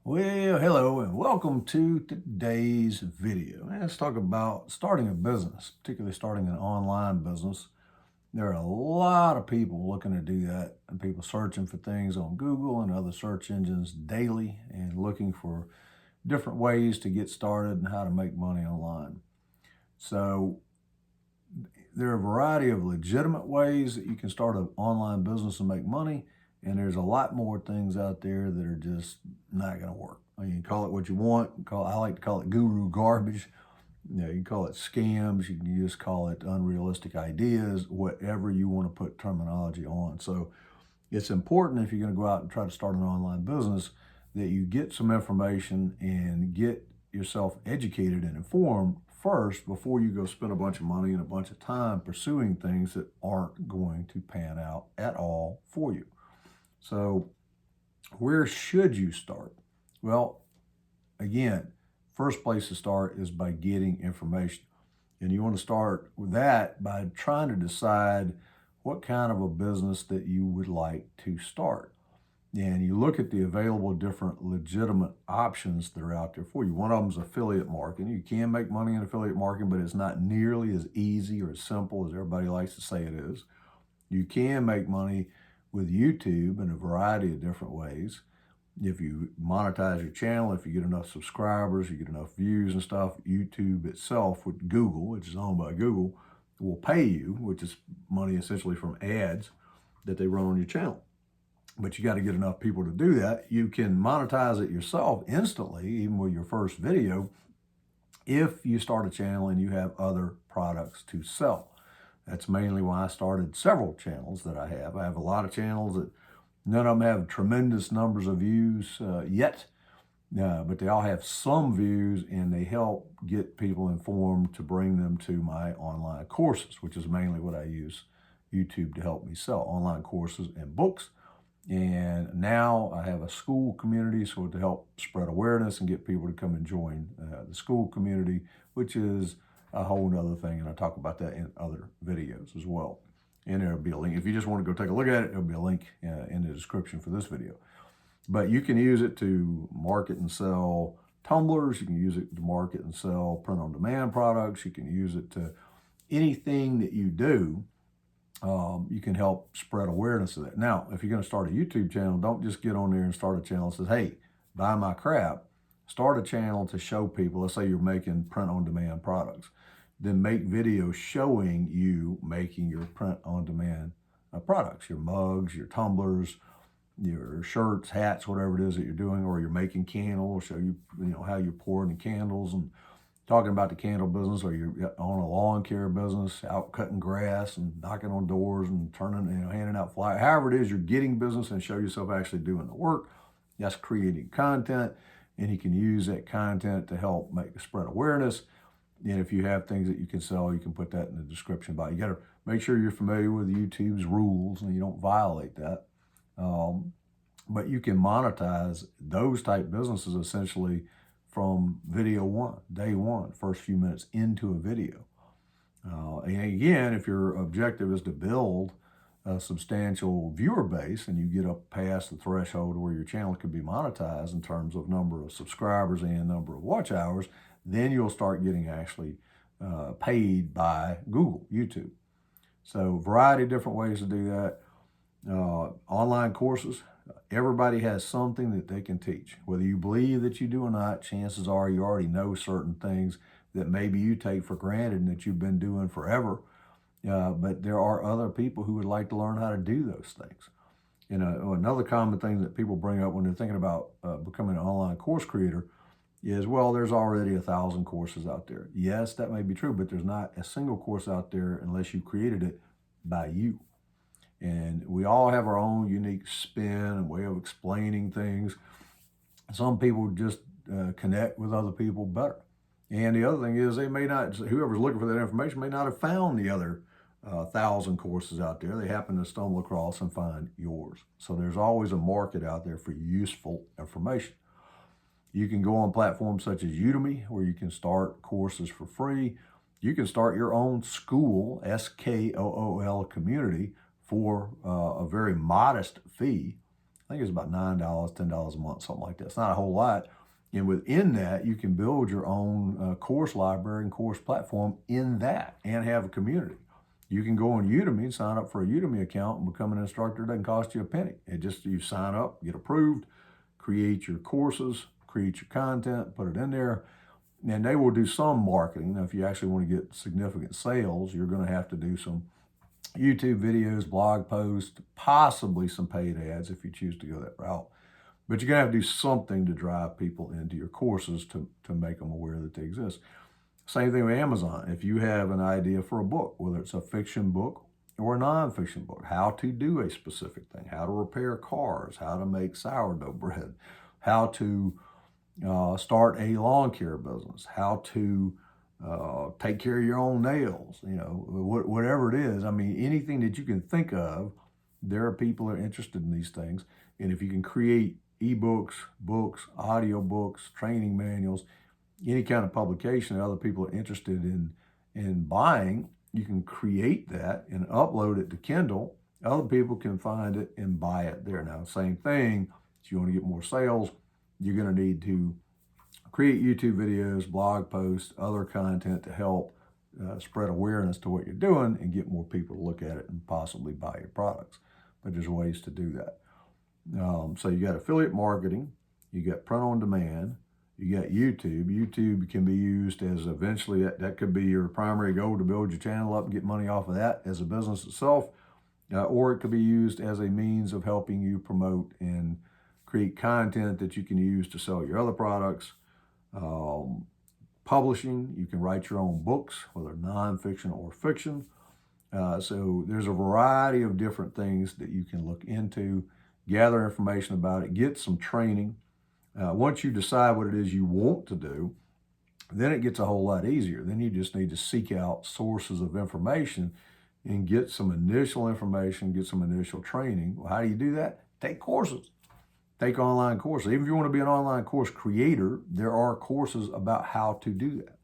Well, hello and welcome to today's video. Let's talk about starting a business, particularly starting an online business. There are a lot of people looking to do that and people searching for things on Google and other search engines daily and looking for different ways to get started and how to make money online. So there are a variety of legitimate ways that you can start an online business and make money. And there's a lot more things out there that are just not going to work. I mean, you can call it what you want. I like to call it guru garbage. You can call it scams. You can just call it unrealistic ideas, whatever you want to put terminology on. So it's important if you're going to go out and try to start an online business that you get some information and get yourself educated and informed first before you go spend a bunch of money and a bunch of time pursuing things that aren't going to pan out at all for you. So where should you start? Well, again, first place to start is by getting information. And you want to start with that by trying to decide what kind of a business that you would like to start. And you look at the available different legitimate options that are out there for you. One of them is affiliate marketing. You can make money in affiliate marketing, but it's not nearly as easy or as simple as everybody likes to say it is. You can make money with YouTube in a variety of different ways. If you monetize your channel, if you get enough subscribers, you get enough views and stuff, YouTube itself with Google, which is owned by Google, will pay you, which is money essentially from ads that they run on your channel. But you got to get enough people to do that. You can monetize it yourself instantly, even with your first video, if you start a channel and you have other products to sell. That's mainly why I started several channels that I have. I have a lot of channels that none of them have tremendous numbers of views yet, but they all have some views and they help get people informed to bring them to my online courses, which is mainly what I use YouTube to help me sell, online courses and books. And now I have a Skool community, so to help spread awareness and get people to come and join the Skool community, which is a whole nother thing. And I talk about that in other videos as well. And there'll be a link. If you just want to go take a look at it, there'll be a link in the description for this video. But you can use it to market and sell tumblers. You can use it to market and sell print-on-demand products. You can use it to anything that you do. You can help spread awareness of that. Now, if you're going to start a YouTube channel, don't just get on there and start a channel that says, hey, buy my crap. Start a channel to show people, let's say you're making print-on-demand products. Then make videos showing you making your print-on-demand products, your mugs, your tumblers, your shirts, hats, whatever it is that you're doing, or you're making candles, show you, how you're pouring the candles and talking about the candle business, or you're on a lawn care business, out cutting grass and knocking on doors and turning, handing out flyers. However it is you're getting business and show yourself actually doing the work. That's creating content, and you can use that content to help spread awareness. And if you have things that you can sell, you can put that in the description box. You got to make sure you're familiar with YouTube's rules and you don't violate that. But you can monetize those type businesses essentially from video one, day one, first few minutes into a video. And again, if your objective is to build a substantial viewer base and you get up past the threshold where your channel could be monetized in terms of number of subscribers and number of watch hours, then you'll start getting actually paid by Google, YouTube. So variety of different ways to do that. Online courses, everybody has something that they can teach. Whether you believe that you do or not, chances are you already know certain things that maybe you take for granted and that you've been doing forever. But there are other people who would like to learn how to do those things. Another common thing that people bring up when they're thinking about becoming an online course creator is, well, there's already 1,000 courses out there. Yes, that may be true, but there's not a single course out there unless you created it by you. And we all have our own unique spin and way of explaining things. Some people just connect with other people better. And the other thing is they may not, whoever's looking for that information may not have found the other 1,000 courses out there. They happen to stumble across and find yours. So there's always a market out there for useful information. You can go on platforms such as Udemy, where you can start courses for free. You can start your own Skool, Skool community, for a very modest fee. I think it's about $9, $10 a month, something like that. It's not a whole lot. And within that, you can build your own course library and course platform in that and have a community. You can go on Udemy and sign up for a Udemy account and become an instructor. It doesn't cost you a penny. It just, you sign up, get approved, create your courses, create your content, put it in there, and they will do some marketing. Now, if you actually want to get significant sales, you're going to have to do some YouTube videos, blog posts, possibly some paid ads if you choose to go that route. But you're going to have to do something to drive people into your courses to make them aware that they exist. Same thing with Amazon. If you have an idea for a book, whether it's a fiction book or a nonfiction book, how to do a specific thing, how to repair cars, how to make sourdough bread, how to start a lawn care business, how to take care of your own nails, whatever it is. I mean, anything that you can think of, there are people that are interested in these things. And if you can create ebooks, books, audio books, training manuals, any kind of publication that other people are interested in buying, you can create that and upload it to Kindle. Other people can find it and buy it there. Now, same thing, if you want to get more sales, you're going to need to create YouTube videos, blog posts, other content to help spread awareness to what you're doing and get more people to look at it and possibly buy your products. But there's ways to do that. So you got affiliate marketing, you got print on demand, you got YouTube. YouTube can be used as eventually, that could be your primary goal to build your channel up and get money off of that as a business itself, or it could be used as a means of helping you promote and create content that you can use to sell your other products. Publishing, you can write your own books, whether nonfiction or fiction. So there's a variety of different things that you can look into, gather information about it, get some training. Once you decide what it is you want to do, then it gets a whole lot easier. Then you just need to seek out sources of information and get some initial information, get some initial training. Well, how do you do that? Take courses. Take online courses. Even if you want to be an online course creator, there are courses about how to do that.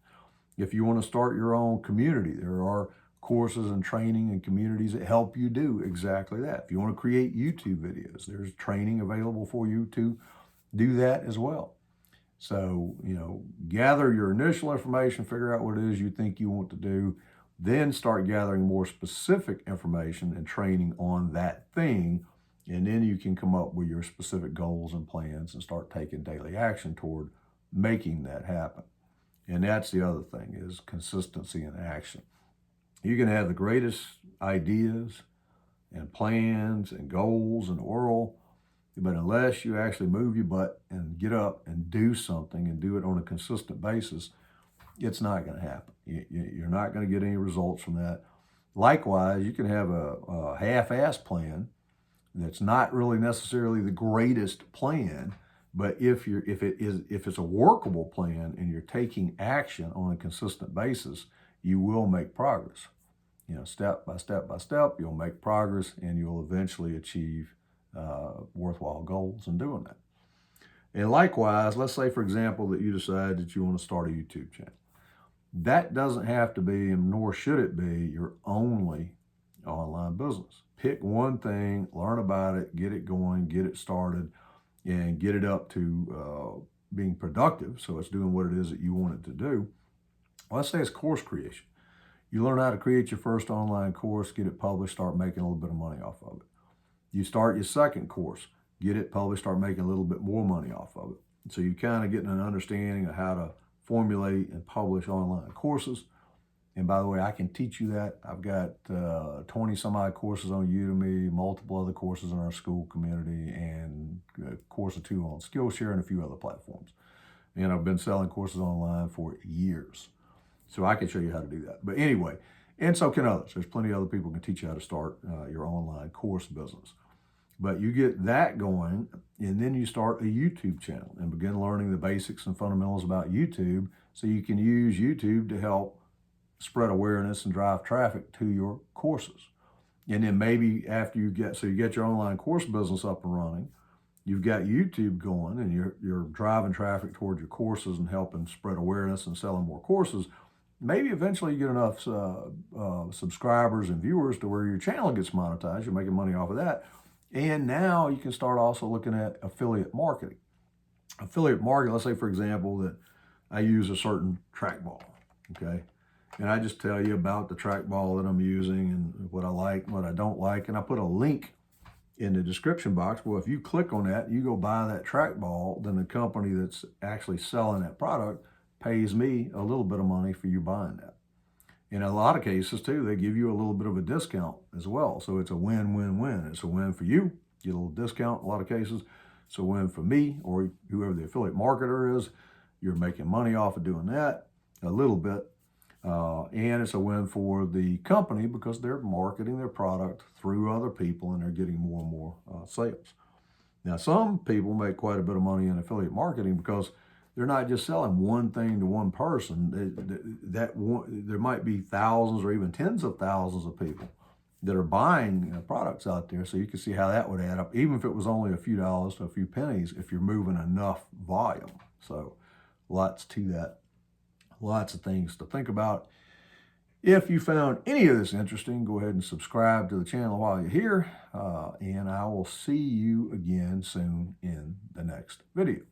If you want to start your own community, there are courses and training and communities that help you do exactly that. If you want to create YouTube videos, there's training available for you to do that as well. So, gather your initial information, figure out what it is you think you want to do, then start gathering more specific information and training on that thing. And then you can come up with your specific goals and plans and start taking daily action toward making that happen. And that's the other thing, is consistency in action. You can have the greatest ideas and plans and goals in the world, but unless you actually move your butt and get up and do something and do it on a consistent basis, it's not going to happen. You're not going to get any results from that. Likewise, you can have a half-assed plan that's not really necessarily the greatest plan, but if it's a workable plan and you're taking action on a consistent basis, you will make progress. Step by step by step, you'll make progress and you'll eventually achieve worthwhile goals in doing that. And likewise, let's say, for example, that you decide that you want to start a YouTube channel. That doesn't have to be, and nor should it be, your only online business. Pick one thing, learn about it, get it going, get it started, and get it up to being productive, so it's doing what it is that you want it to do. Let's say it's course creation. You learn how to create your first online course, get it published, start making a little bit of money off of it. You start your second course, get it published, start making a little bit more money off of it. So you're kind of getting an understanding of how to formulate and publish online courses. And by the way, I can teach you that. I've got 20 some odd courses on Udemy, multiple other courses in our Skool community, and a course or two on Skillshare and a few other platforms. And I've been selling courses online for years. So I can show you how to do that. But anyway, and so can others. There's plenty of other people who can teach you how to start your online course business. But you get that going, and then you start a YouTube channel and begin learning the basics and fundamentals about YouTube, so you can use YouTube to help spread awareness and drive traffic to your courses. And then maybe after you get your online course business up and running, you've got YouTube going and you're driving traffic towards your courses and helping spread awareness and selling more courses. Maybe eventually you get enough subscribers and viewers to where your channel gets monetized. You're making money off of that. And now you can start also looking at affiliate marketing. Affiliate marketing, let's say, for example, that I use a certain trackball, okay? And I just tell you about the trackball that I'm using and what I like, what I don't like, and I put a link in the description box. Well, if you click on that, you go buy that trackball, then the company that's actually selling that product pays me a little bit of money for you buying that. In a lot of cases too, they give you a little bit of a discount as well. So it's a win-win-win. It's a win for you, get a little discount in a lot of cases. It's a win for me or whoever the affiliate marketer is. You're making money off of doing that a little bit. And it's a win for the company because they're marketing their product through other people and they're getting more and more sales. Now, some people make quite a bit of money in affiliate marketing because they're not just selling one thing to one person. There might be thousands or even tens of thousands of people that are buying products out there. So you can see how that would add up, even if it was only a few dollars to a few pennies, if you're moving enough volume. So lots to that. Lots of things to think about. If you found any of this interesting, go ahead and subscribe to the channel while you're here, and I will see you again soon in the next video.